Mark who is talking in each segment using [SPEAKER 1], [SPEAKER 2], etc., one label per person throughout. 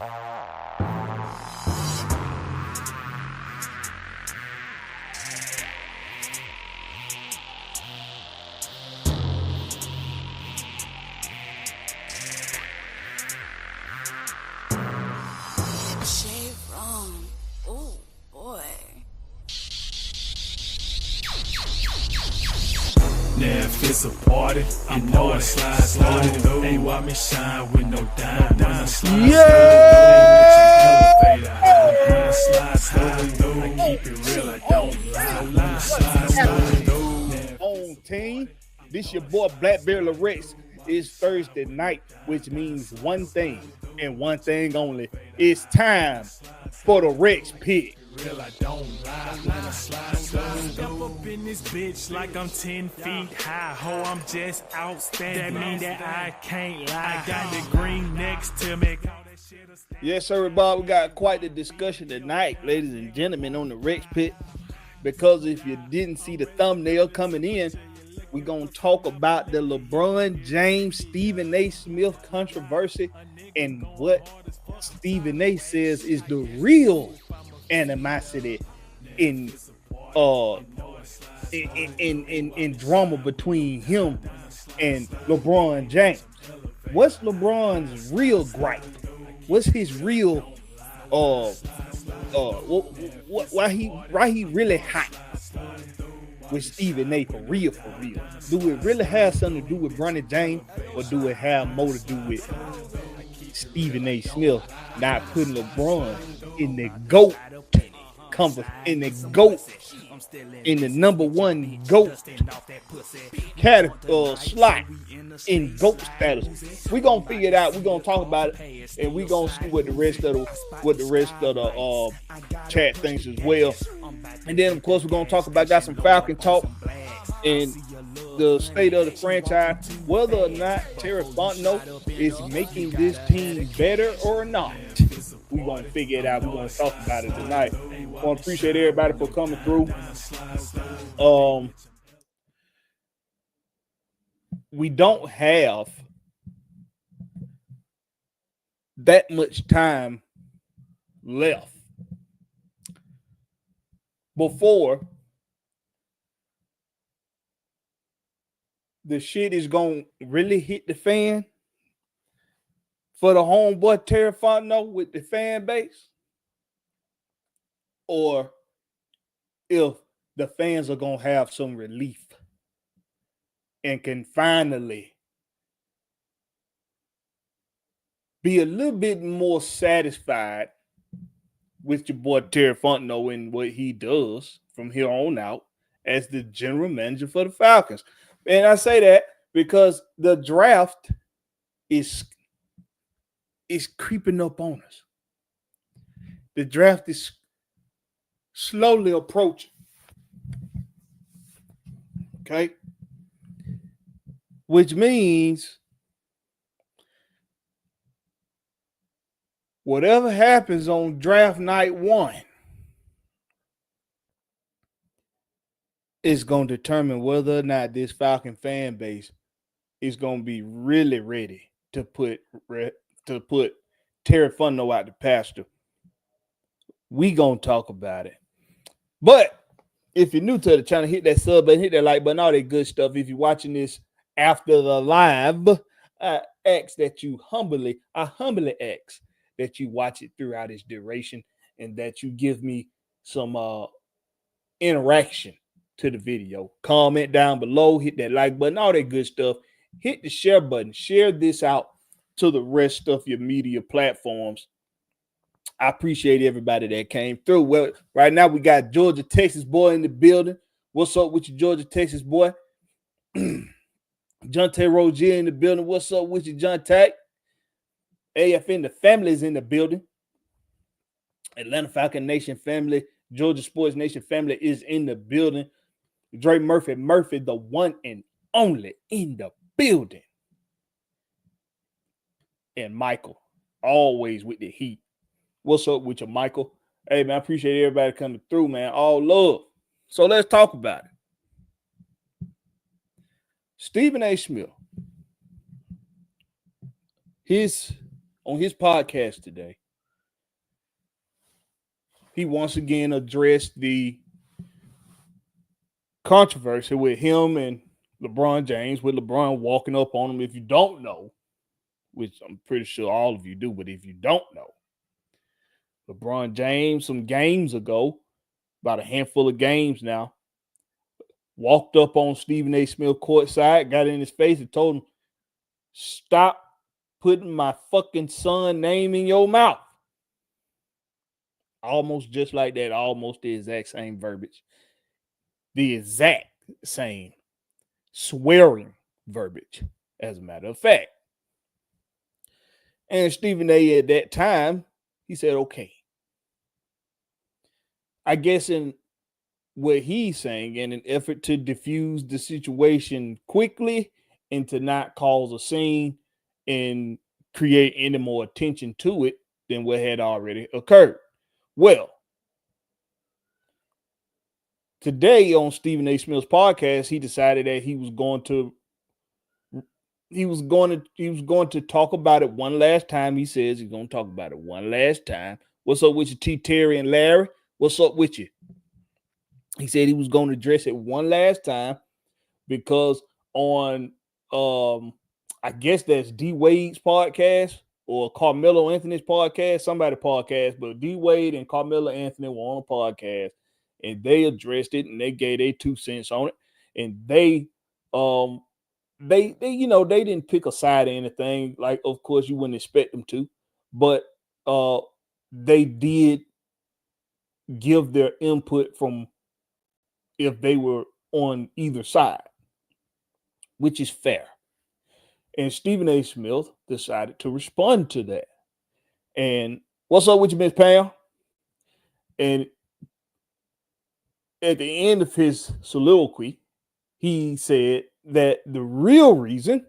[SPEAKER 1] Now if it's a party, you know I slide through. Ain't why me shine with no dime. When I slide through, when I slide through, I keep it real, I don't lie. When I slide through.
[SPEAKER 2] On team, this your boy Blakberry Rex. It's Thursday night, which means one thing and one thing only. It's time for the Rex Pick.
[SPEAKER 1] Real, I don't lie. When I slide through. Step up in this bitch like I'm 10 feet high. Ho, I'm just outstanding. That mean that I can't lie. I got the green next to me.
[SPEAKER 2] Yes, sir, Bob. We got quite the discussion tonight, ladies and gentlemen, on the Rex Pit. Because if you didn't see the thumbnail coming in, we're going to talk about the LeBron James, Stephen A. Smith controversy and what Stephen A. says is the real animosity in drama between him and LeBron James. What's LeBron's real gripe? What's his real why he really hot with Stephen A. for real? Do it really have something to do with Bronny James, or do it have more to do with Stephen A. Smith not putting LeBron in the GOAT in the number one GOAT slot in GOAT status? We're gonna figure it out. We're gonna talk about it, and we're gonna see what the rest of the chat thinks as well. And then of course we're gonna talk about some Falcon talk and the state of the franchise, whether or not Terry Fontenot is making this team better or not. We're going to figure it out. We're going to talk about it tonight. I want to appreciate everybody for coming through. We don't have that much time left before the shit is going to really hit the fan for the homeboy Terry Fontenot with the fan base, or if the fans are going to have some relief and can finally be a little bit more satisfied with your boy Terry Fontenot and what he does from here on out as the general manager for the Falcons. And I say that because the draft is creeping up on us. The draft is slowly approaching. Okay? Which means whatever happens on draft night 1 is going to determine whether or not this Falcon fan base is going to be really ready to put Terry Fontenot out the pasture. We gonna talk about it. But if you're new to the channel, hit that sub button, hit that like button, all that good stuff. If you're watching this after the live, I humbly ask that you watch it throughout its duration and that you give me some interaction to the video. Comment down below, hit that like button, all that good stuff. Hit the share button. Share this out to the rest of your media platforms. I appreciate everybody that came through. Well, right now we got Georgia, Texas boy in the building. What's up with you, Georgia, Texas boy? Jonte Rozier in the building. What's up with you, Jonte? AFN, the family is in the building. Atlanta Falcon Nation family, Georgia Sports Nation family is in the building. Dre Murphy, the one and only in the building. And Michael, always with the heat. What's up with you, Michael? Hey, man, I appreciate everybody coming through, man. All love. So let's talk about it. Stephen A. Smith, on his podcast today, he once again addressed the controversy with him and LeBron James, with LeBron walking up on him. If you don't know, which I'm pretty sure all of you do, but if you don't know, LeBron James, some games ago, about a handful of games now, walked up on Stephen A. Smith courtside, got in his face and told him, "Stop putting my fucking son name in your mouth." Almost just like that, almost the exact same verbiage. The exact same swearing verbiage, as a matter of fact. And Stephen A. at that time, he said, okay. I guess in what he's saying, in an effort to diffuse the situation quickly and to not cause a scene and create any more attention to it than what had already occurred. Well, today on Stephen A. Smith's podcast, he decided that he was going to talk about it one last time. He says he's going to talk about it one last time. What's up with you, T. Terry and Larry? What's up with you? He said he was going to address it one last time because on I guess that's D. Wade's podcast or Carmelo Anthony's podcast, somebody podcast, but D. Wade and Carmelo Anthony were on a podcast and they addressed it and they gave their 2 cents on it. And they they didn't pick a side or anything. Like, of course, you wouldn't expect them to, but they did give their input from if they were on either side, which is fair. And Stephen A. Smith decided to respond to that. And what's up with you, Miss Pam? And at the end of his soliloquy, he said that the real reason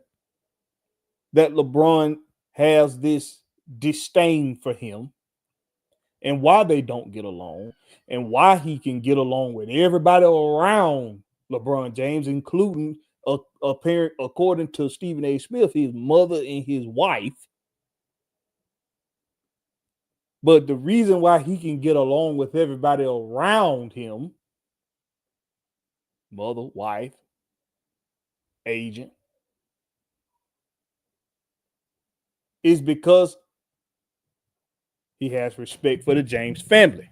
[SPEAKER 2] that LeBron has this disdain for him and why they don't get along and why he can get along with everybody around LeBron James, including a parent, according to Stephen A. Smith, his mother and his wife. But the reason why he can get along with everybody around him, mother, wife, agent, is because he has respect for the James family.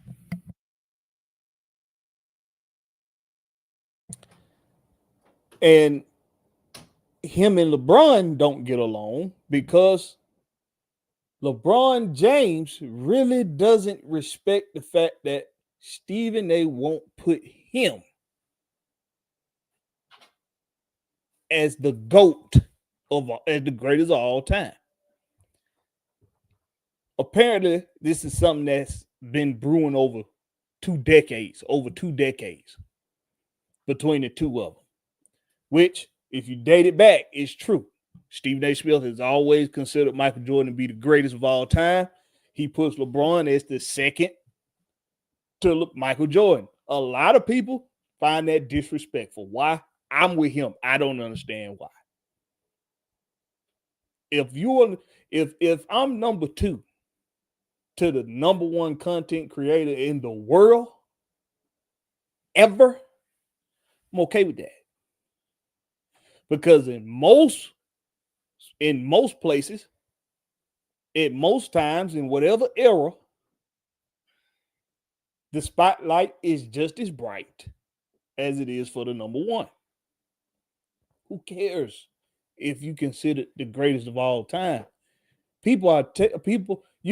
[SPEAKER 2] And him and LeBron don't get along because LeBron James really doesn't respect the fact that Stephen A. won't put him as the GOAT as the greatest of all time. Apparently, this is something that's been brewing over 2 decades between the two of them, which, if you date it back, is true. Stephen A. Smith has always considered Michael Jordan to be the greatest of all time. He puts LeBron as the second to Michael Jordan. A lot of people find that disrespectful. Why? I'm with him. I don't understand why. If I'm number 2 to the number 1 content creator in the world ever, I'm okay with that. Because in most places, at most times, in whatever era, the spotlight is just as bright as it is for the number 1. Who cares if you consider the greatest of all time? You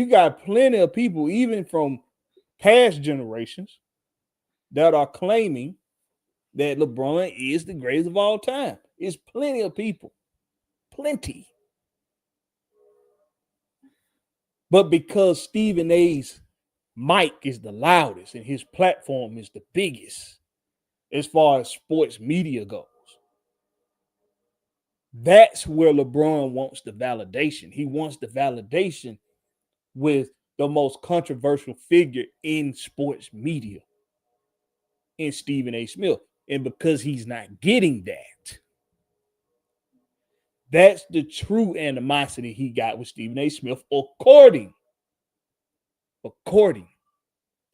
[SPEAKER 2] got plenty of people, even from past generations, that are claiming that LeBron is the greatest of all time. It's plenty of people. Plenty. But because Stephen A's mic is the loudest and his platform is the biggest as far as sports media goes, that's where LeBron wants the validation. He wants the validation with the most controversial figure in sports media, in Stephen A. Smith. And because he's not getting that, that's the true animosity he got with Stephen A. Smith, according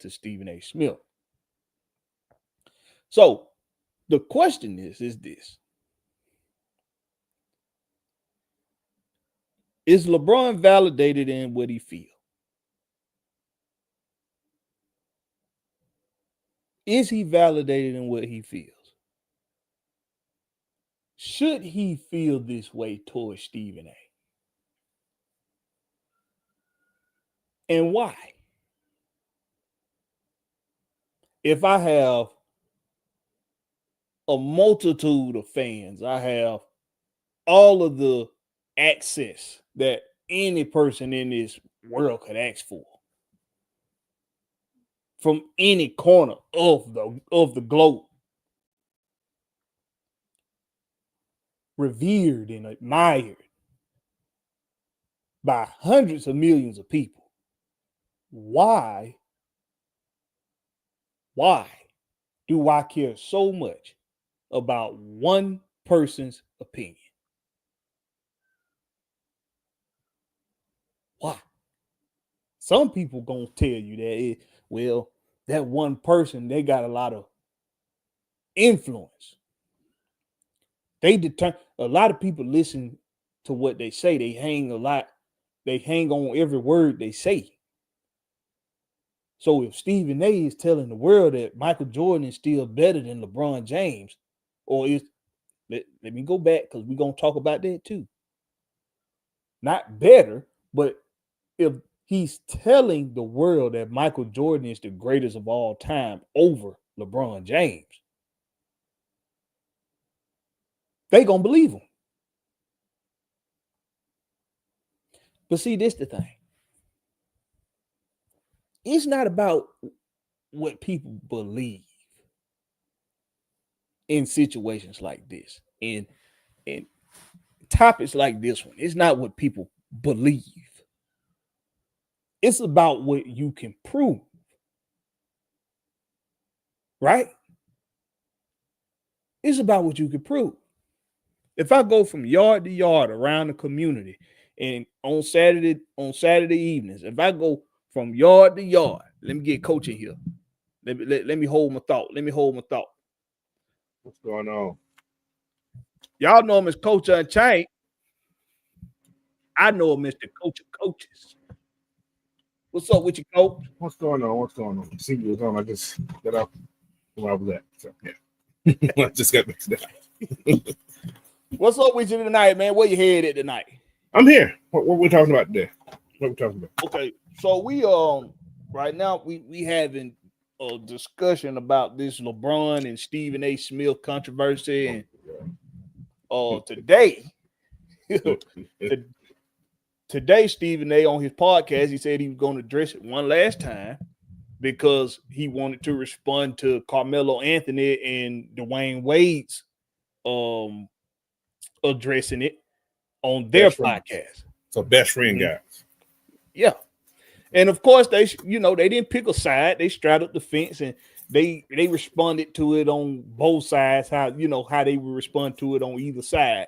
[SPEAKER 2] to to Stephen A. Smith. So the question is this. Is LeBron validated in what he feels? Is he validated in what he feels? Should he feel this way towards Stephen A? And why? If I have a multitude of fans, I have all of the access that any person in this world could ask for from any corner of the globe, revered and admired by hundreds of millions of people. Why do I care so much about one person's opinion? Why? Some people gonna tell you that that one person, they got a lot of influence. A lot of people listen to what they say. They hang on every word they say. So if Stephen A is telling the world that Michael Jordan is still better than LeBron James, or let me go back because we're gonna talk about that too. Not better, but if he's telling the world that Michael Jordan is the greatest of all time over LeBron James, they gonna believe him. But see, this the thing. It's not about what people believe in situations like this. In topics like this one, it's not what people believe. It's about what you can prove. Right? It's about what you can prove. If I go from yard to yard around the community and on Saturday evenings, if I go from yard to yard, let me get Coach in here. Let me hold my thought.
[SPEAKER 3] What's going on?
[SPEAKER 2] Y'all know him as Coach Unchained. I know him as the Coach of Coaches. What's up with you, Coach?
[SPEAKER 3] What's going on? See you was on. I just got up where I was at. So yeah. I just got back to that.
[SPEAKER 2] What's up with you tonight, man? Where you headed tonight?
[SPEAKER 3] I'm here. What we talking about today? What we talking about?
[SPEAKER 2] Okay, so we right now we having a discussion about this LeBron and Stephen A. Smith controversy, and today Stephen A. on his podcast, he said he was going to address it one last time because he wanted to respond to Carmelo Anthony and Dwayne Wade's addressing it on their podcast.
[SPEAKER 3] So best friend guys.
[SPEAKER 2] Yeah. And of course, they didn't pick a side. They straddled the fence and they responded to it on both sides, how they would respond to it on either side.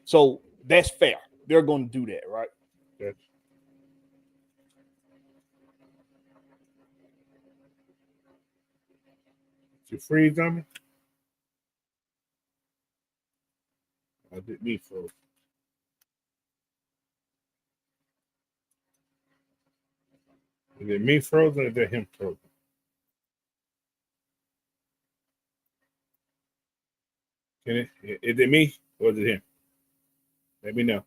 [SPEAKER 2] So that's fair. They're going to do that, right?
[SPEAKER 3] Yes. You freeze on me? I did me froze. Is it me frozen or is it him frozen? Is it me or is it him? Let me know.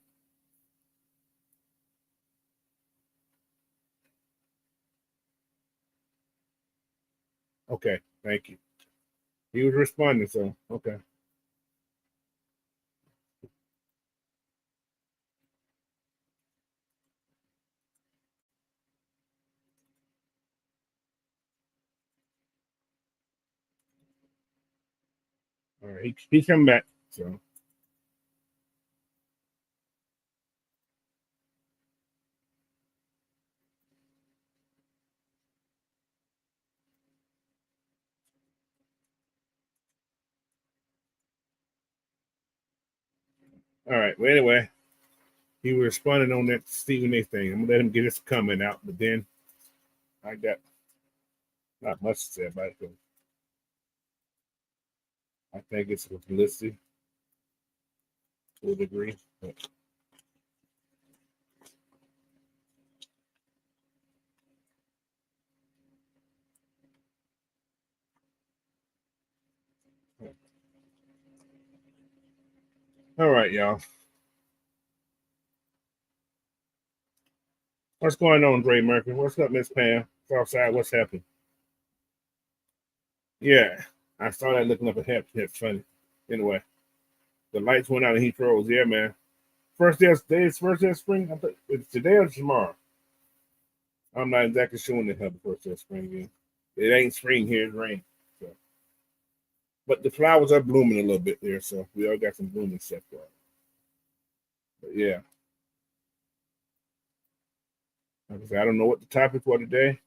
[SPEAKER 3] Okay, thank you. He was responding, so okay. All right, he come back. So all right. Well, anyway, he was responding on that Stephen A thing. I'm gonna let him get his comment out, but then I got Not much to say about it. I think it's publicity to a degree. But all right, y'all. What's going on, Dre Mercury? What's up, Miss Pam? Southside, what's happening? Yeah, I saw that looking up at Hep. It's funny. Anyway, the lights went out and he froze. Yeah, man. First day of spring. I think it's today or tomorrow. I'm not exactly sure when they have the first day of spring is. It ain't spring here, it's rain. So. But the flowers are blooming a little bit there, so we all got some blooming stuff going. But yeah. Like I said, I don't know what the topic for today.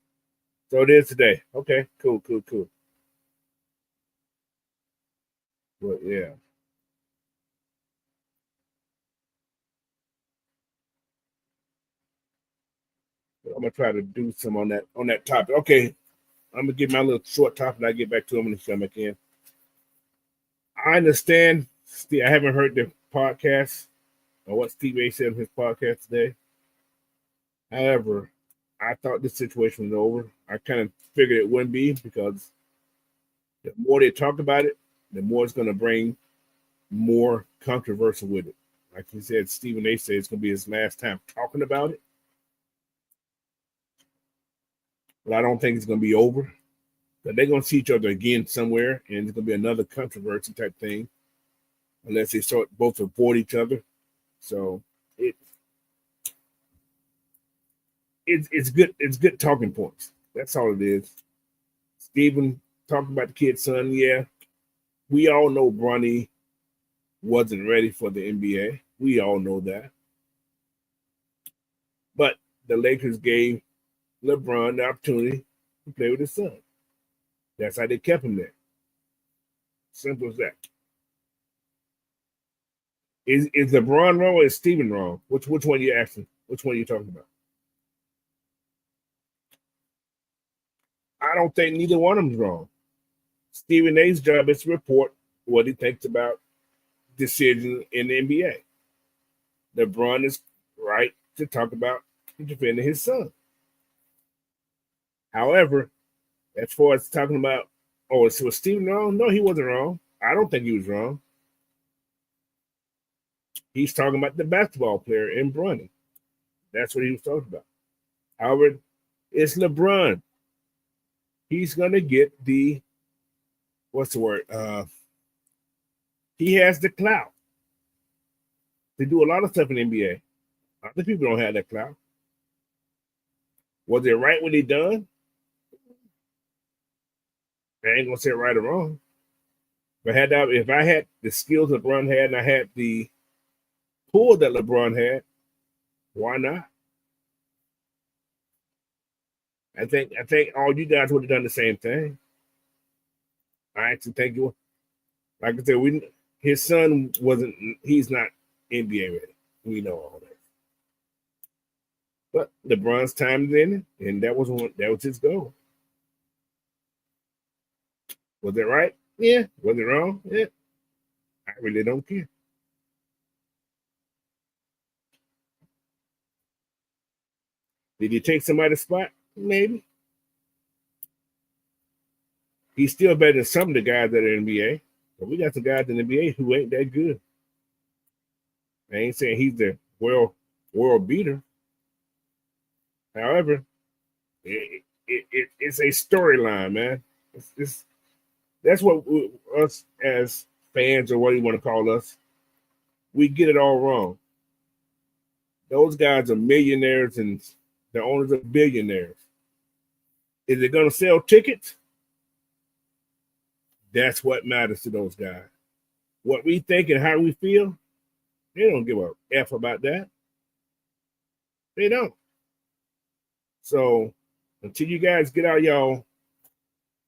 [SPEAKER 3] So it is today. Okay, cool. But yeah. But I'm gonna try to do some on that topic. Okay, I'm gonna give my little short topic and I get back to him in the stomach in. I understand. I haven't heard the podcast or what Steve A said in his podcast today. However, I thought this situation was over. I kind of figured it wouldn't be because the more they talk about it, the more it's going to bring more controversy with it. Like he said, Stephen A said it's going to be his last time talking about it. But I don't think it's going to be over. But they're going to see each other again somewhere, and it's going to be another controversy type thing, unless they start both avoid each other. So it's good. It's good talking points. That's all it is. Stephen talking about the kid's son. Yeah, we all know Bronny wasn't ready for the NBA. We all know that. But the Lakers gave LeBron the opportunity to play with his son. That's how they kept him there. Simple as that. Is LeBron wrong or is Stephen wrong? Which one are you asking? Which one are you talking about? I don't think neither one of them's wrong. Stephen A's job is to report what he thinks about decisions in the NBA. LeBron is right to talk about defending his son. However, as far as talking about, so was Stephen wrong? No, he wasn't wrong. I don't think he was wrong. He's talking about the basketball player in Bronny. That's what he was talking about. However, it's LeBron. He's going to get the, what's the word? He has the clout to do a lot of stuff in the NBA. Other people don't have that clout. Was it right what he done? I ain't gonna say right or wrong. But if I had the skills LeBron had and I had the pull that LeBron had, why not? I think all you guys would have done the same thing. I actually think you, like I said, his son he's not NBA ready. We know all that. But LeBron's time is in it, and that was his goal. Was it right? Yeah. Was it wrong? Yeah. I really don't care. Did he take somebody's spot? Maybe. He's still better than some of the guys that are in the NBA. But we got some guys in the NBA who ain't that good. I ain't saying he's the world beater. However, it's a storyline, man. That's what us as fans, or what you want to call us, we get it all wrong. Those guys are millionaires and the owners of billionaires. Is it going to sell tickets? That's what matters to those guys. What we think and how we feel, they don't give a F about that. They don't. So until you guys get out, y'all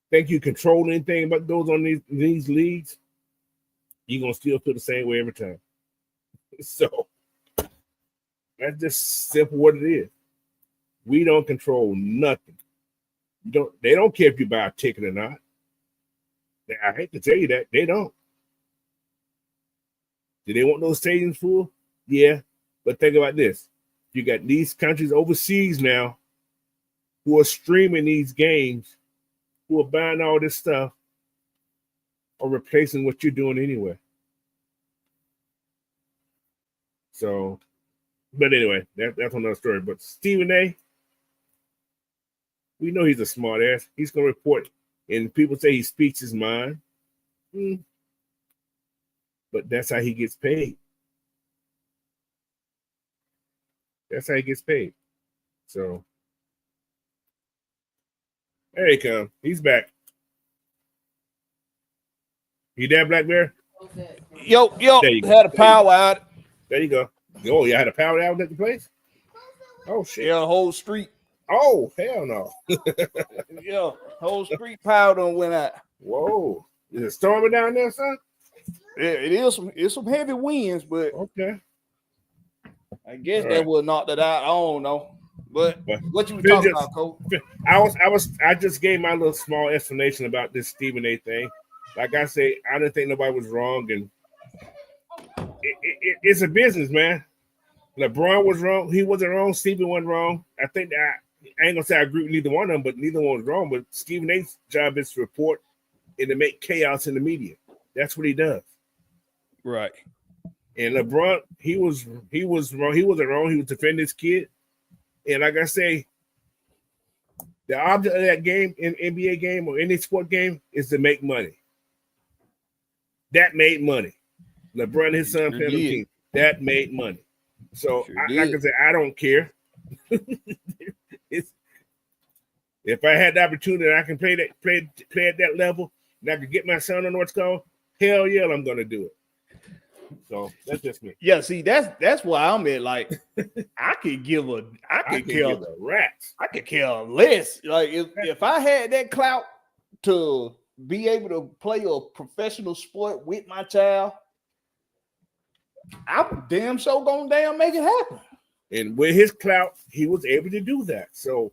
[SPEAKER 3] think you control anything about goes on these leagues, you're gonna still feel the same way every time. So that's just simple what it is. We don't control nothing. They don't care if you buy a ticket or not. I hate to tell you that they don't. Do they want those stadiums full? Yeah, but think about this: you got these countries overseas now who are streaming these games, who are buying all this stuff, or replacing what you're doing anyway. So, but anyway, that's another story. But Stephen A., we know he's a smart ass. He's going to report, and people say he speaks his mind. But that's how he gets paid. That's how he gets paid. So, there he comes. He's back. You there, Blakberry?
[SPEAKER 2] Yo, had a power out.
[SPEAKER 3] There you go. Oh, you had a power out at the place? Oh, shit.
[SPEAKER 2] Yeah, whole street.
[SPEAKER 3] Oh, hell no.
[SPEAKER 2] Yeah, whole street power done went out.
[SPEAKER 3] Whoa. Is it storming down there, son?
[SPEAKER 2] Yeah, it is. It's some heavy winds, but
[SPEAKER 3] okay.
[SPEAKER 2] I guess
[SPEAKER 3] All
[SPEAKER 2] that
[SPEAKER 3] right.
[SPEAKER 2] would knock it out. I don't know. But what you were talking about, Cole?
[SPEAKER 3] I just gave my little small explanation about this Stephen A. thing. Like I say, I didn't think nobody was wrong, and it's a business, man. LeBron was wrong. He wasn't wrong. Stephen wasn't wrong. I think that I ain't gonna say I agree with neither one of them, but neither one was wrong. But Stephen A.'s job is to report and to make chaos in the media. That's what he does.
[SPEAKER 2] Right.
[SPEAKER 3] And LeBron, he was wrong. He wasn't wrong. He was defending his kid. And like I say, the object of that game, in NBA game or any sport game, is to make money. That made money. LeBron and his son playing the team. That made money. So, like I said, I don't care. If I had the opportunity and I can play at that level, and I could get my son on what's called, hell yeah, I'm going to do it. So that's just me.
[SPEAKER 2] Yeah, see, that's why I'm at. Like, I could care less. Like, if I had that clout to be able to play a professional sport with my child, I'm damn sure gonna make it happen.
[SPEAKER 3] And with his clout, he was able to do that. So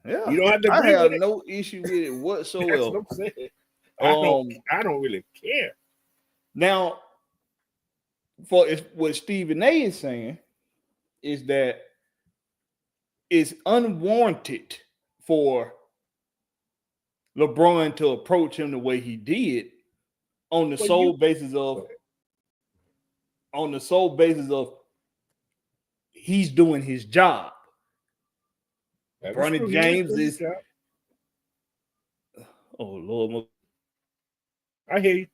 [SPEAKER 2] yeah,
[SPEAKER 3] you don't have to.
[SPEAKER 2] I have no issue with it whatsoever.
[SPEAKER 3] That's what I'm saying. I don't really care.
[SPEAKER 2] Now, for what Stephen A. is saying is that it's unwarranted for LeBron to approach him the way he did on the sole basis of he's doing his job. Bronny James is oh Lord.
[SPEAKER 3] I hear you.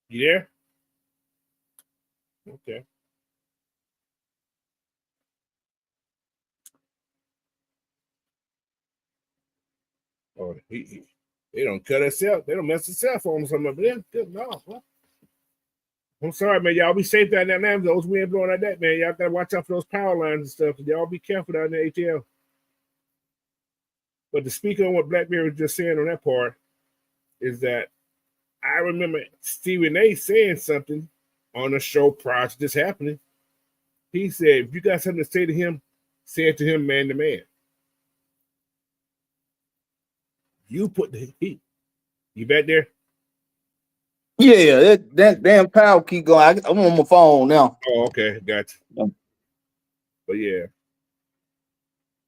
[SPEAKER 3] You there? Okay. Oh, they don't cut itself. They don't mess the cell phone or something up there. Good no. I'm sorry, man. Y'all be safe down there, man. Those wind blowing like that, man. Y'all gotta watch out for those power lines and stuff. Y'all be careful down there, ATL. But to speak on what Blakberry was just saying on that part is that I remember Stephen A. saying something on a show prior to this happening. He said, if you got something to say to him, say it to him man to man. You put the heat. You back there?
[SPEAKER 4] Yeah, that damn power keep going. I'm on my phone now.
[SPEAKER 3] Oh, okay, gotcha. But yeah.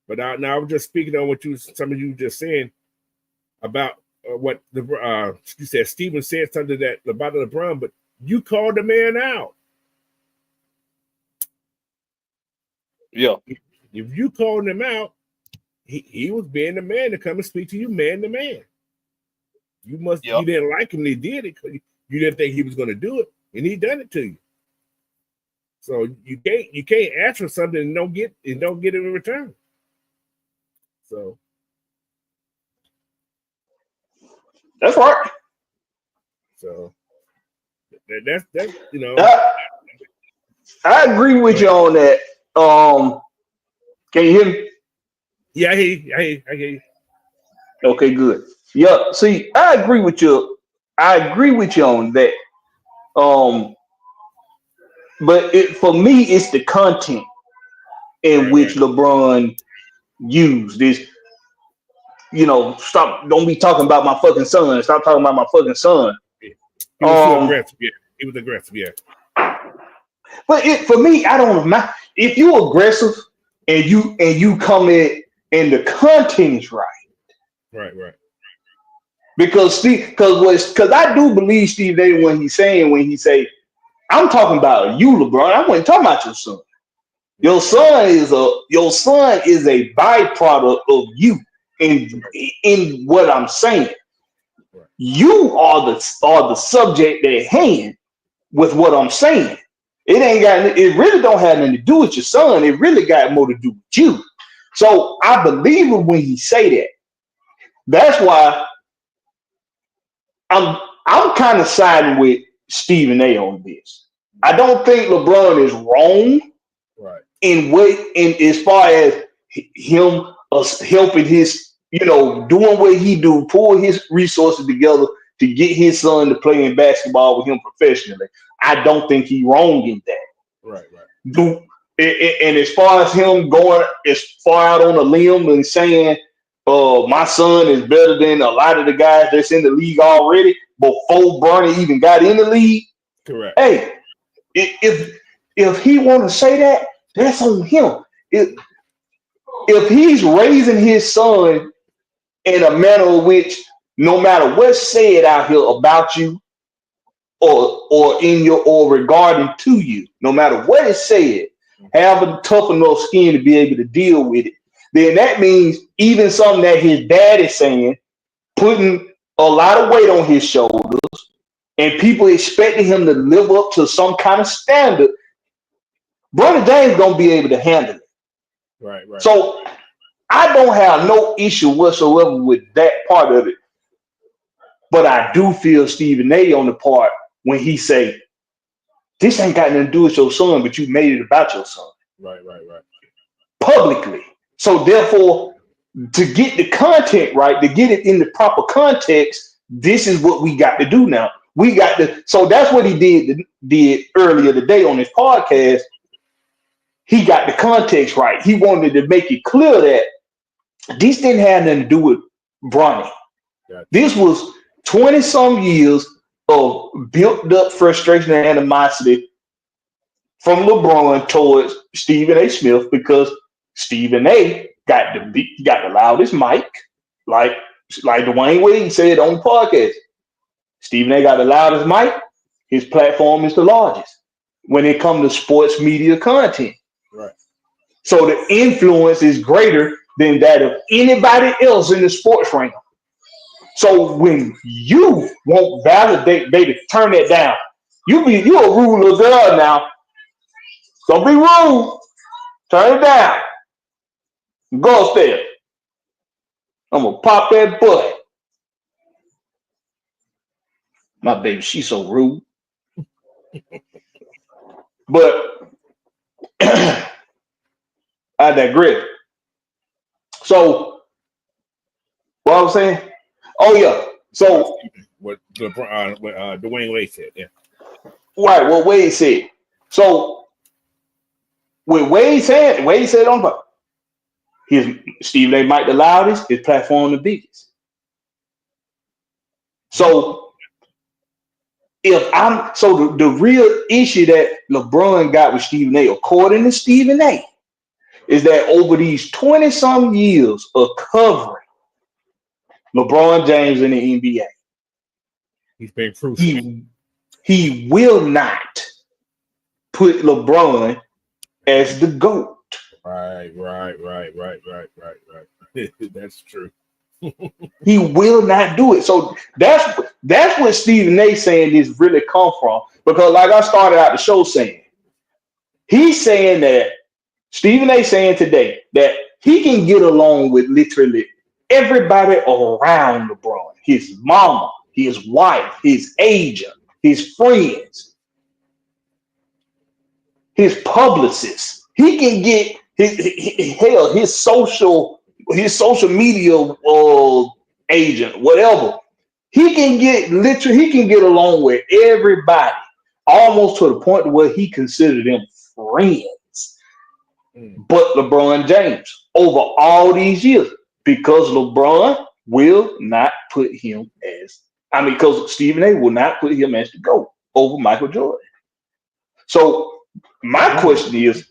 [SPEAKER 3] But now I was just speaking on what some of you just saying about what you said. Stephen said something about LeBron, but you called the man out.
[SPEAKER 4] Yeah.
[SPEAKER 3] If you called him out, he was being the man to come and speak to you man to man. You didn't like him, and he did it because you didn't think he was going to do it, and he done it to you. So you can't ask for something and don't get it in return. So
[SPEAKER 4] that's right.
[SPEAKER 3] So that's you know.
[SPEAKER 4] I agree with you on that. Can you hear me?
[SPEAKER 3] Yeah, I hear you.
[SPEAKER 4] Okay, good. Yeah, see, I agree with you. I agree with you on that. But for me, it's the content. in which LeBron used this. Don't be talking about my fucking son. Stop talking about my fucking son.
[SPEAKER 3] He was too aggressive. Yeah, he was aggressive. Yeah.
[SPEAKER 4] But for me, I don't know. If you're aggressive and you come in and the content is right.
[SPEAKER 3] Right.
[SPEAKER 4] Because I do believe Steve A when he say, I'm talking about you, LeBron. I wasn't talking about your son. Your son is a byproduct of you in what I'm saying.
[SPEAKER 3] Right.
[SPEAKER 4] You are the subject at hand with what I'm saying. It really don't have nothing to do with your son. It really got more to do with you. So I believe him when he say that. That's why I'm kind of siding with Stephen A on this. I don't think LeBron is wrong,
[SPEAKER 3] right,
[SPEAKER 4] in as far as him helping his, doing what he do, pull his resources together to get his son to play in basketball with him professionally. I don't think he's wrong in that.
[SPEAKER 3] Right.
[SPEAKER 4] And as far as him going as far out on a limb and saying, my son is better than a lot of the guys that's in the league already before Bronny even got in the league.
[SPEAKER 3] Correct.
[SPEAKER 4] Hey, if he want to say that, that's on him. If he's raising his son in a manner in which no matter what's said out here about you or regarding to you, no matter what is said, have a tough enough skin to be able to deal with it, then that means even something that his dad is saying, putting a lot of weight on his shoulders, and people expecting him to live up to some kind of standard, Bronny James gonna be able to handle it.
[SPEAKER 3] Right.
[SPEAKER 4] So I don't have no issue whatsoever with that part of it. But I do feel Stephen A on the part when he say, this ain't got nothing to do with your son, but you made it about your son.
[SPEAKER 3] Right.
[SPEAKER 4] Publicly. So therefore, to get the content right, to get it in the proper context, this is what we got to do now. So that's what he did earlier today on his podcast. He got the context right. He wanted to make it clear that this didn't have nothing to do with Bronny.
[SPEAKER 3] Gotcha.
[SPEAKER 4] This was 20 some years of built up frustration and animosity from LeBron towards Stephen A. Smith, because Stephen A. got the loudest mic, like Dwayne Wade said on the podcast. Stephen A. got the loudest mic. His platform is the largest when it comes to sports media content.
[SPEAKER 3] Right.
[SPEAKER 4] So the influence is greater than that of anybody else in the sports realm. So when you won't validate, baby, turn that down. You a rude little girl now. Don't be rude. Turn it down. Go upstairs. I'm gonna pop that butt. My baby, she's so rude. But I digress. So what I was saying? Oh yeah. So
[SPEAKER 3] what Dwayne Wade said, yeah.
[SPEAKER 4] Right, what Wade said. So what Wade said on his Stephen A. Mike the loudest, his platform the biggest. So the real issue that LeBron got with Stephen A., according to Stephen A., is that over these 20-some years of covering LeBron James in the NBA,
[SPEAKER 3] he's been crucial.
[SPEAKER 4] He will not put LeBron as the GOAT.
[SPEAKER 3] Right. That's true.
[SPEAKER 4] He will not do it. So that's what Stephen A. saying this really come from. Because like I started out the show saying, he's saying that Stephen A. saying today that he can get along with literally everybody around LeBron. His mama, his wife, his agent, his friends, his publicists. He can get his social media agent, whatever. He can get along with everybody, almost to the point where he considered them friends. but LeBron James over all these years because LeBron will not put him because Stephen A will not put him as the GOAT over Michael Jordan. So my question is,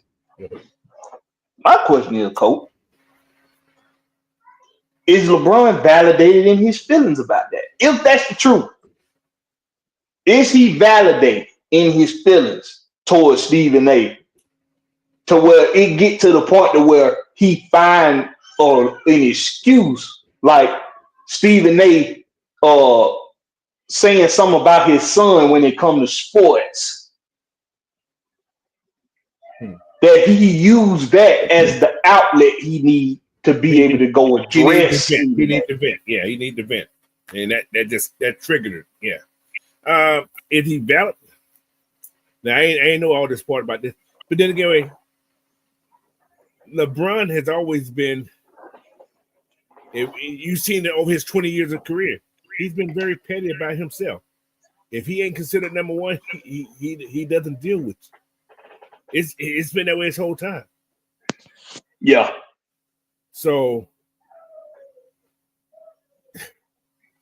[SPEAKER 4] Coach, is LeBron validated in his feelings about that? If that's the truth, is he validated in his feelings towards Stephen A to where it get to the point to where he find an excuse like Stephen A saying something about his son when it comes to sports, that he used that as the outlet he need to be able to go address.
[SPEAKER 3] He need to vent. Yeah, he need to vent, and that triggered it. Yeah. Is he valid? Now I ain't know all this part about this, but then again, LeBron has always been. You've seen it over his 20 years of career. He's been very petty about himself. If he ain't considered number one, he doesn't deal with it. It's been that way his whole time.
[SPEAKER 4] Yeah.
[SPEAKER 3] So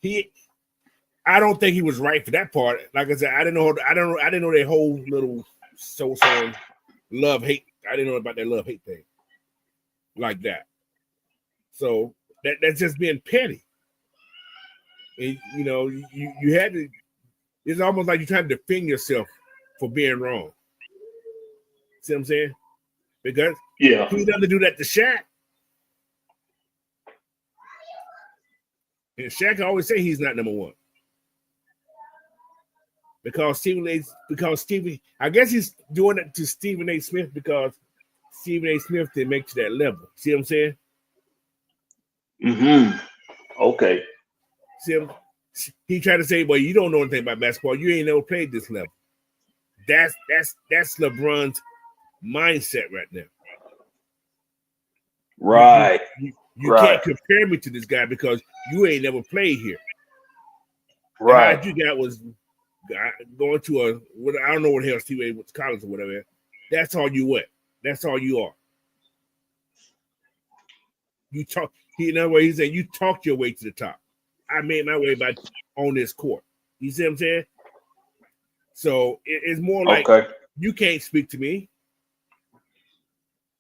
[SPEAKER 3] I don't think he was right for that part. Like I said, I didn't know that whole little so-so love-hate. I didn't know about that love-hate thing like that. So that's just being petty. And, you had to. It's almost like you're trying to defend yourself for being wrong. See what I'm saying? Because he doesn't do that to Shaq. And Shaq always say he's not number one. Because I guess he's doing it to Stephen A. Smith because Stephen A. Smith didn't make to that level. See what I'm saying?
[SPEAKER 4] Mm-hmm. Okay.
[SPEAKER 3] See him? He tried to say, well, you don't know anything about basketball. You ain't never played this level. That's LeBron's mindset right now.
[SPEAKER 4] Right.
[SPEAKER 3] You can't compare me to this guy because you ain't never played here.
[SPEAKER 4] Right.
[SPEAKER 3] The you got was going to I don't know what the hell Steve A went to college or whatever. That's all you went. That's all you are. You talk. In other words, he said you talked your way to the top. I made my way by on this court. You see what I'm saying? So it's more like you can't speak to me.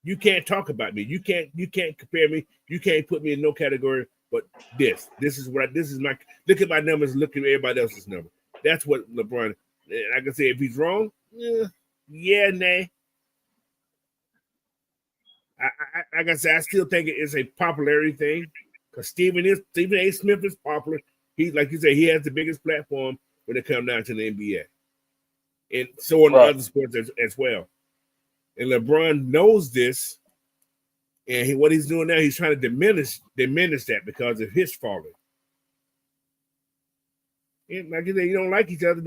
[SPEAKER 3] You can't talk about me. You can't compare me. You can't put me in no category. But this is my look at my numbers. Look at everybody else's number. That's what LeBron. I can say if he's wrong, nay. Like I said, I still think it's a popularity thing because Stephen A. Smith is popular. He, like you say, he has the biggest platform when it comes down to the NBA, and so in other sports as well. And LeBron knows this, and what he's doing now, he's trying to diminish that because of his falling. And like you say, you don't like each other.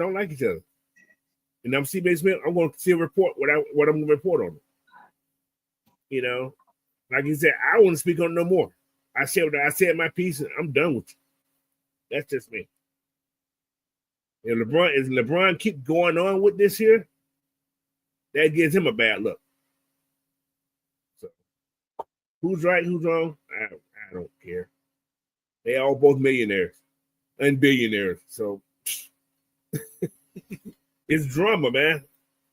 [SPEAKER 3] And I'm Stephen A. Smith. I'm going to see a report what I'm going to report on it. Like you said, I want to speak on it no more. I said my piece, and I'm done with you. That's just me. And LeBron keep going on with this here, that gives him a bad look. So, who's right, who's wrong? I don't care. They all both millionaires and billionaires. So it's drama, man.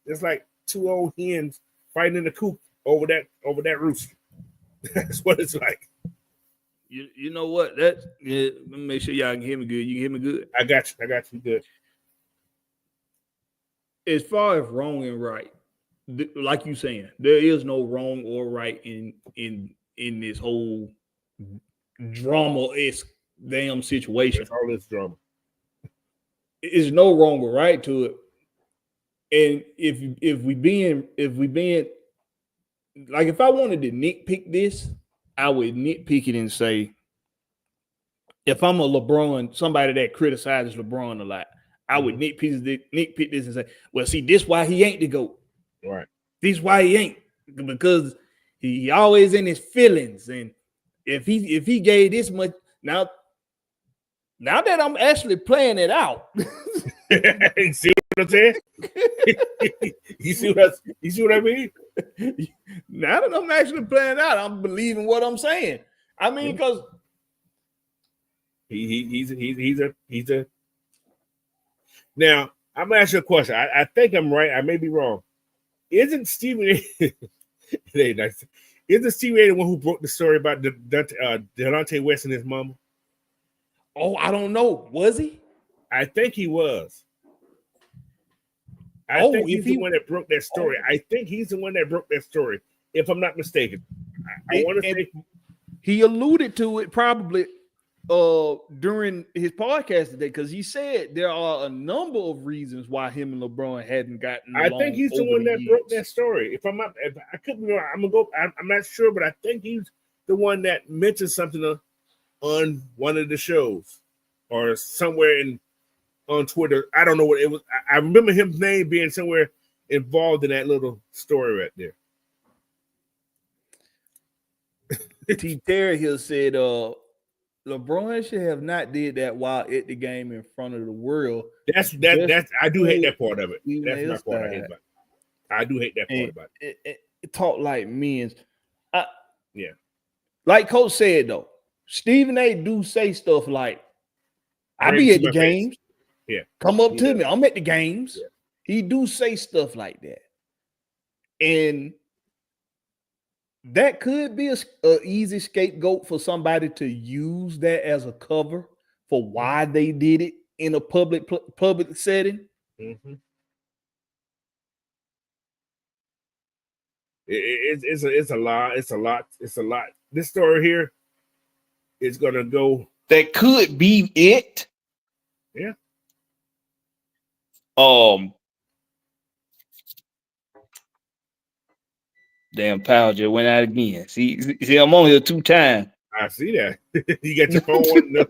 [SPEAKER 3] It's like two old hens fighting in the coop over that rooster. That's what it's like.
[SPEAKER 2] You know what? Let me make sure y'all can hear me good. You can hear me good?
[SPEAKER 3] I got you good.
[SPEAKER 2] As far as wrong and right, like you saying, there is no wrong or right in this whole drama-esque damn situation.
[SPEAKER 3] It's all this drama.
[SPEAKER 2] There's no wrong or right to it. And if we being like, if I wanted to nitpick this, I would nitpick it and say, if I'm a LeBron, somebody that criticizes LeBron a lot, I would nitpick this and say, well, see, this why he ain't the GOAT.
[SPEAKER 3] Right.
[SPEAKER 2] This why he ain't, because he always in his feelings. And if he gave this much, now that I'm actually playing it out.
[SPEAKER 3] See what I'm saying? You see what I mean?
[SPEAKER 2] Now that I'm actually playing out, I'm believing what I'm saying. I mean, because
[SPEAKER 3] he's a. Now I'm gonna ask you a question. I think I'm right. I may be wrong. Isn't Stephen A. Isn't Stephen A. the one who broke the story about Delonte West and his mama?
[SPEAKER 2] Oh, I don't know. Was he?
[SPEAKER 3] I think he was. I think he's the one that broke that story. I think he's the one that broke that story, if I'm not mistaken. I want to say
[SPEAKER 2] he alluded to it probably during his podcast today, because he said there are a number of reasons why him and LeBron hadn't gotten along.
[SPEAKER 3] I think he's the one that broke that story. If I could be wrong, I'm gonna go. I'm not sure, but I think he's the one that mentioned something on one of the shows or somewhere on Twitter. I don't know what it was. I remember his name being somewhere involved in that little story right there.
[SPEAKER 2] T. Terry Hill said, LeBron should have not did that while at the game in front of the world.
[SPEAKER 3] That's I do hate that part of it. That's my part I hate about it. I do hate that part about it.
[SPEAKER 2] It talk like men's.
[SPEAKER 3] Yeah.
[SPEAKER 2] Like Coach said though, Stephen A. do say stuff like, I be at the games.
[SPEAKER 3] Yeah.
[SPEAKER 2] Come up to me. I'm at the games.
[SPEAKER 3] Yeah.
[SPEAKER 2] He do say stuff like that. And that could be a easy scapegoat for somebody to use that as a cover for why they did it in a public setting.
[SPEAKER 3] Mm-hmm. It's a lot. It's a lot. This story here is gonna go.
[SPEAKER 4] That could be it.
[SPEAKER 3] Yeah.
[SPEAKER 4] Damn, Powell just went out again. See, I'm on here 2 times.
[SPEAKER 3] I see that. You got your phone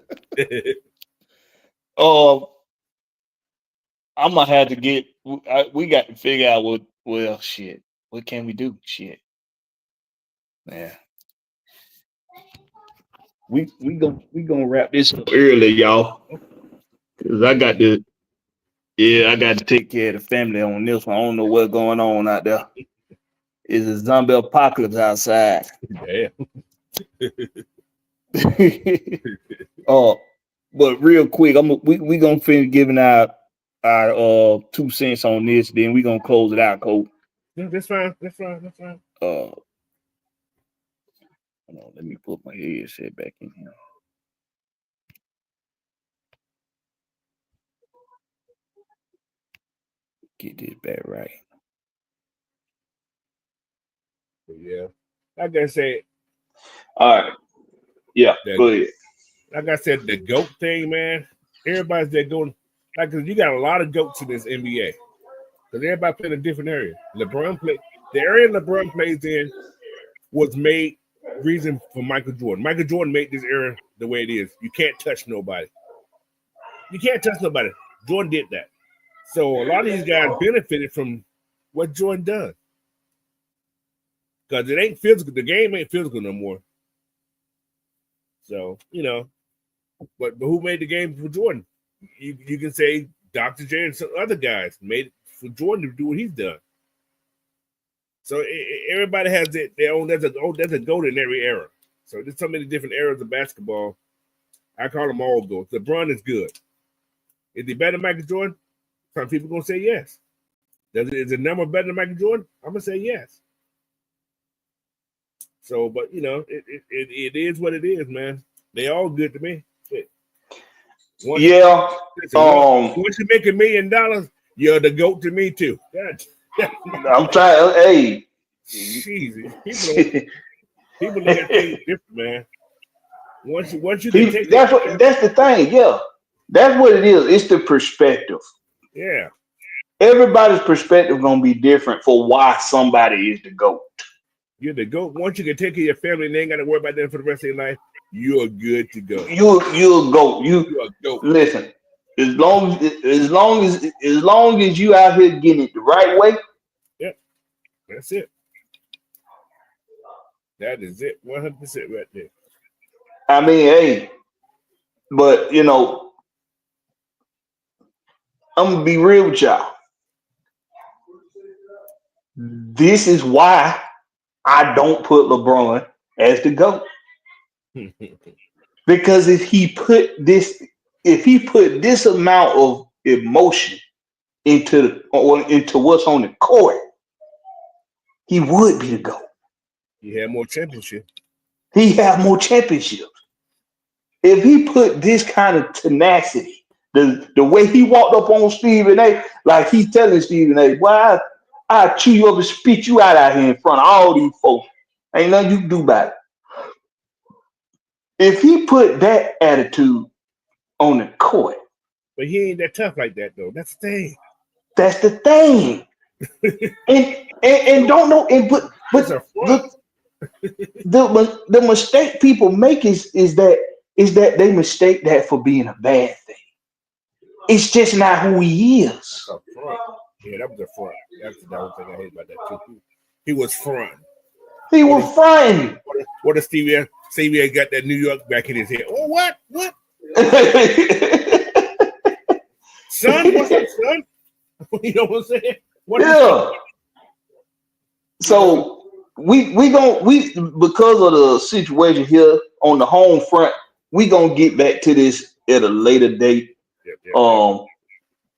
[SPEAKER 3] on.
[SPEAKER 4] I'm gonna have to get. We got to figure out what. Well, shit. What can we do? Shit. Yeah. We gonna wrap this up early, y'all. Cause I got to take care of the family on this one. I don't know what's going on out there. It's a zombie apocalypse outside.
[SPEAKER 3] Damn.
[SPEAKER 4] But real quick, we gonna finish giving our 2 cents on this. Then we gonna close it out, Coach.
[SPEAKER 3] Yeah, that's fine.
[SPEAKER 4] Hold on, let me put my headset back in here. Get this back right.
[SPEAKER 3] Yeah. Like I said.
[SPEAKER 4] All right. Yeah, go ahead.
[SPEAKER 3] Like I said, the GOAT thing, man. Everybody's there going, cause you got a lot of GOATs in this NBA. Because everybody played in a different area. The area LeBron plays in was made reason for Michael Jordan. Michael Jordan made this era the way it is. You can't touch nobody. Jordan did that. So a lot of these guys benefited from what Jordan done. Because it ain't physical. The game ain't physical no more. So, but who made the game for Jordan? You can say Dr. J and some other guys made it for Jordan to do what he's done. So everybody has their own. There's a GOAT in every era. So there's so many different eras of basketball. I call them all GOATs. LeBron is good. Is he better than Michael Jordan? Some people gonna say yes. Is the number better than Michael Jordan? I'm gonna say yes. So, but it is what it is, man. They all good to me. Once you make $1 million, you're the GOAT to me too.
[SPEAKER 4] I'm trying. Hey,
[SPEAKER 3] Jesus, people look at things different, man. Once you can take
[SPEAKER 4] that's the thing. Yeah, that's what it is. It's the perspective.
[SPEAKER 3] Yeah.
[SPEAKER 4] Everybody's perspective gonna be different for why somebody is the GOAT.
[SPEAKER 3] You're the GOAT. Once you can take care of your family and they ain't got to worry about them for the rest of your life, you're good to go.
[SPEAKER 4] You're a GOAT. You're a GOAT. Listen, as long as you out here getting it the right way.
[SPEAKER 3] Yep. That's it. That is it. 100% right there.
[SPEAKER 4] I mean, hey, but I'm gonna be real with y'all. This is why I don't put LeBron as the GOAT. Because if he put this amount of emotion into what's on the court, he would be the GOAT.
[SPEAKER 3] He had more championships.
[SPEAKER 4] He have more championships. If he put this kind of tenacity, the way he walked up on Stephen A, like he's telling Stephen A, "Why I chew you up and spit you out here in front of all these folks. Ain't nothing you can do about it." If he put that attitude on the court,
[SPEAKER 3] but he ain't that tough like that though. That's the thing.
[SPEAKER 4] That's the thing. and don't know. And but the mistake people make is that they mistake that for being a bad thing. It's just not who he is.
[SPEAKER 3] Yeah, that was a front. That's the one thing I hate about that too. He was front.
[SPEAKER 4] He was fronting.
[SPEAKER 3] What if Stevie got that New York back in his head? Oh, what? Son, what's up, son? You know what I'm saying?
[SPEAKER 4] Yeah. So we because of the situation here on the home front, we gonna get back to this at a later date. Yep.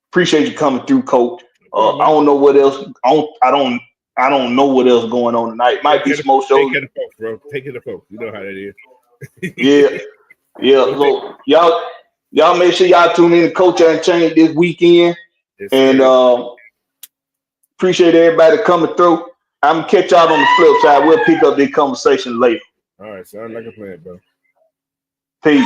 [SPEAKER 4] Appreciate you coming through, Coach. I don't know what else. I don't know what else going on tonight. Might be some more shows.
[SPEAKER 3] Take it to folks, bro. Take it to folks. You know how that is.
[SPEAKER 4] Yeah. Look, y'all make sure y'all tune in to Coach Unchained this weekend. And appreciate everybody coming through. I'm gonna catch y'all on the flip side. We'll pick up this conversation later.
[SPEAKER 3] All right, sounds like a plan, bro.
[SPEAKER 4] Peace.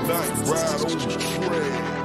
[SPEAKER 5] Night ride on the trail.